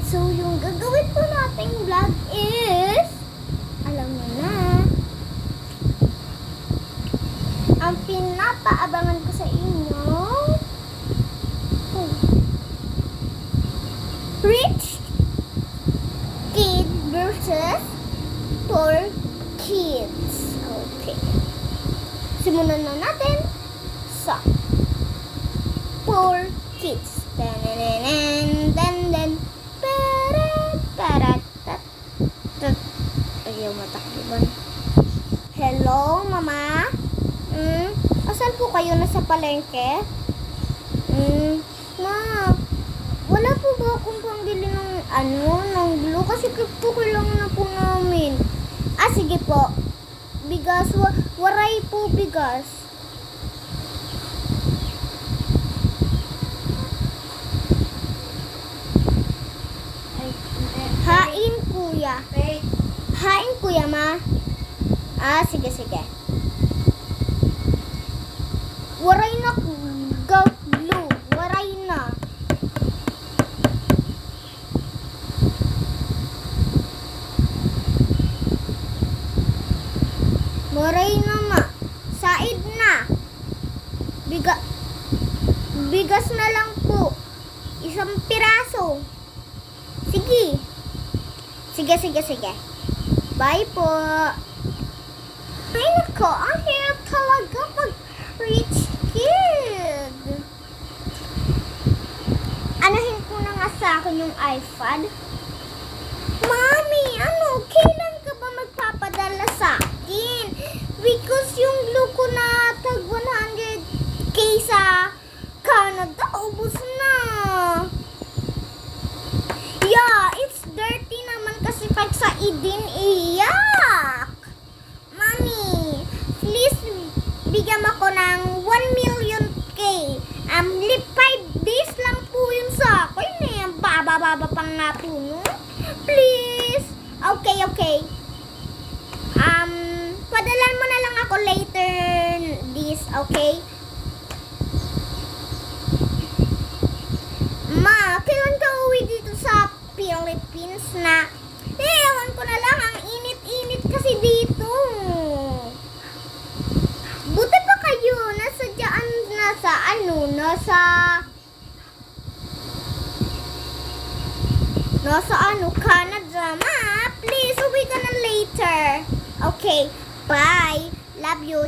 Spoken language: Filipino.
And so, yung gagawin po nating vlog is, alam mo na, ang pinapaabangan ko sa inyo, rich kid versus poor kids. Okay. Simulan na natin sa poor kids. Then, ayaw matakliban. Hello, mama? Asan po kayo? Nasa palengke? Ma, wala po ba akong pambili ng ng glue? Kasi po kailangan na po namin. Sige po. Bigas, waray po bigas. Hain, kuya. Hain, kuya, ma. Sige. Waray na glue. Waray na. Waray na, ma. Said na. Bigas na lang po. Isang piraso. Sige. Bye po. Ay, nako. Ang hirap talaga pag rich kid. Anahin ko na nga sa akin yung iPad. Mami, kailan ka ba magpapadala sa akin? Because yung glue ko na tag 100k sa Canada, ubos na. Yeah, it's dirty naman kasi pag sa idin, iyak. Mami, please bigyan ako ng 1 million K. 5 days lang po yun sa akin eh. Ang baba pang napuno. Please. Okay. Padalan mo na lang ako later this, okay? Ma, kailan ka uwi dito sa Philippines na? Ewan ko na lang, ang init-init kasi dito. Buti pa kayo, nasa Canada. Ma, please, uwi ka na later. Okay, bye. Love you.